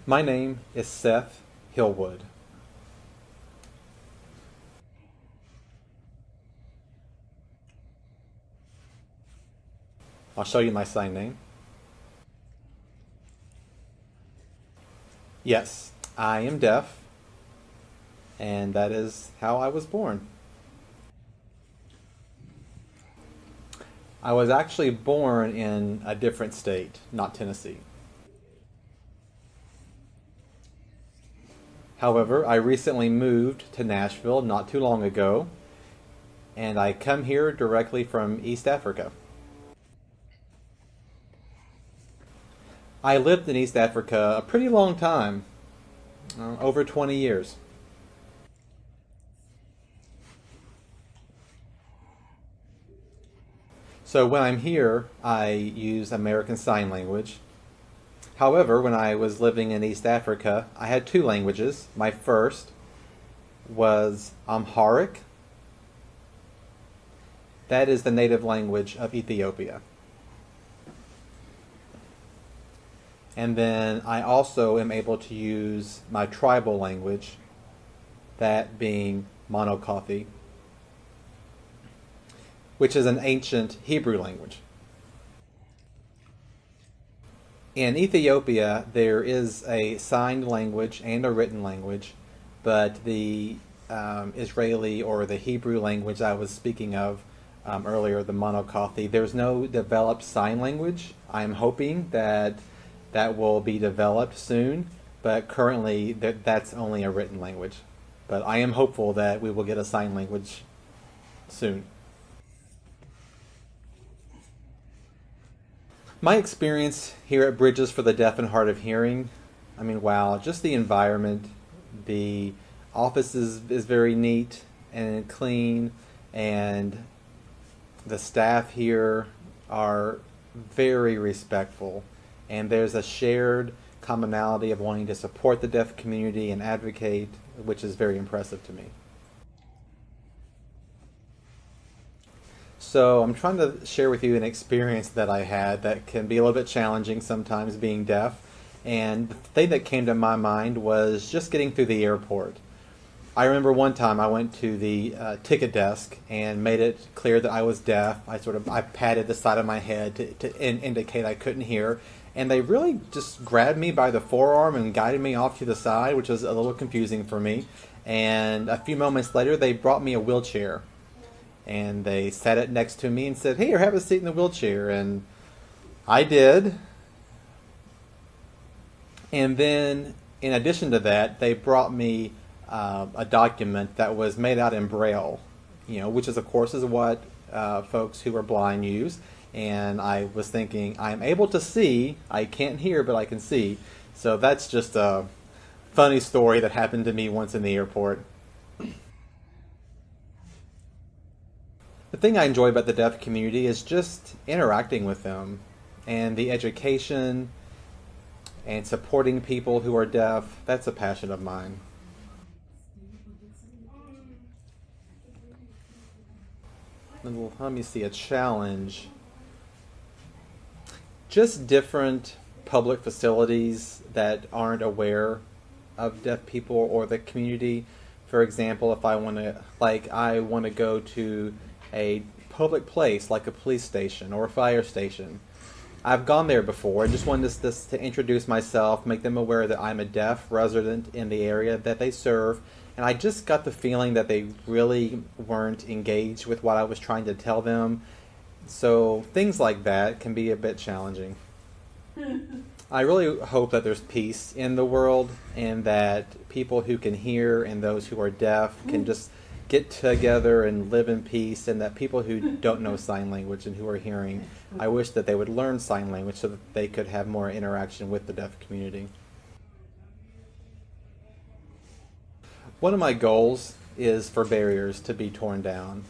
My name is Seth Hillwood. I'll show you my sign name. Yes, I am deaf, and that is how I was born. I was actually born in a different state, not Tennessee. However, I recently moved to Nashville not too long ago, and I come here directly from East Africa. I lived in East Africa a pretty long time, over 20 years. So when I'm here, I use American Sign Language. However, when I was living in East Africa, I had two languages. My first was Amharic. That is the native language of Ethiopia. And then I also am able to use my tribal language, that being Monocothi, which is an ancient Hebrew language. In Ethiopia, there is a signed language and a written language, but the Israeli or the Hebrew language I was speaking of earlier, the Monocothi, there's no developed sign language. I'm hoping that that will be developed soon, but currently that's only a written language. But I am hopeful that we will get a sign language soon. My experience here at Bridges for the Deaf and Hard of Hearing, I mean, wow, just the environment. The office is very neat and clean, and the staff here are very respectful, and there's a shared commonality of wanting to support the deaf community and advocate, which is very impressive to me. So I'm trying to share with you an experience that I had that can be a little bit challenging sometimes, being deaf. And the thing that came to my mind was just getting through the airport. I remember one time I went to the ticket desk and made it clear that I was deaf. I patted the side of my head to indicate I couldn't hear. And they really just grabbed me by the forearm and guided me off to the side, which was a little confusing for me. And a few moments later, they brought me a wheelchair. And they sat it next to me and said, "Here, have a seat in the wheelchair." And I did. And then, in addition to that, they brought me a document that was made out in Braille, which is, of course, is what folks who are blind use. And I was thinking, I'm able to see. I can't hear, but I can see. So that's just a funny story that happened to me once in the airport. The thing I enjoy about the deaf community is just interacting with them, and the education and supporting people who are deaf. That's a passion of mine. Let me see, a challenge. Just different public facilities that aren't aware of deaf people or the community. For example, if I want to go to a public place like a police station or a fire station. I've gone there before. I just wanted to introduce myself, make them aware that I'm a deaf resident in the area that they serve, and I just got the feeling that they really weren't engaged with what I was trying to tell them. So things like that can be a bit challenging. I really hope that there's peace in the world, and that people who can hear and those who are deaf can just get together and live in peace, and that people who don't know sign language and who are hearing, I wish that they would learn sign language so that they could have more interaction with the deaf community. One of my goals is for barriers to be torn down.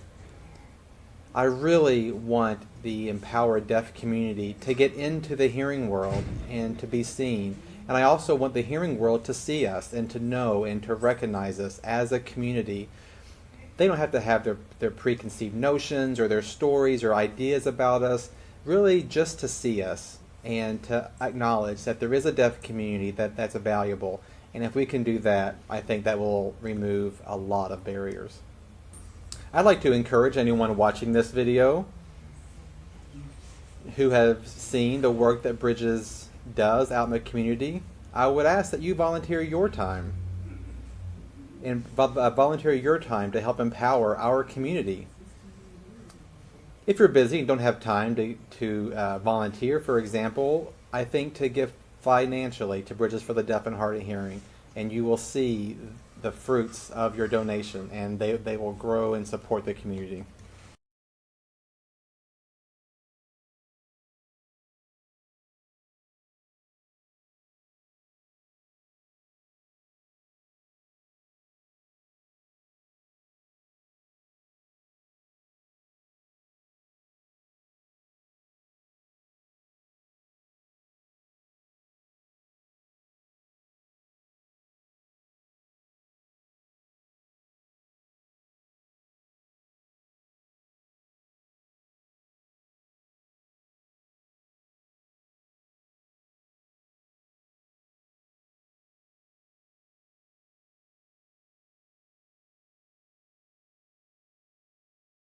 I really want the empowered deaf community to get into the hearing world and to be seen. And I also want the hearing world to see us and to know and to recognize us as a community. They don't have to have their preconceived notions or their stories or ideas about us, really just to see us and to acknowledge that there is a deaf community that's valuable. And if we can do that, I think that will remove a lot of barriers. I'd like to encourage anyone watching this video who have seen the work that Bridges does out in the community. I would ask that you volunteer your time and volunteer your time to help empower our community. If you're busy and don't have time to volunteer, for example, I think to give financially to Bridges for the Deaf and Hard of Hearing, and you will see the fruits of your donation, and they will grow and support the community.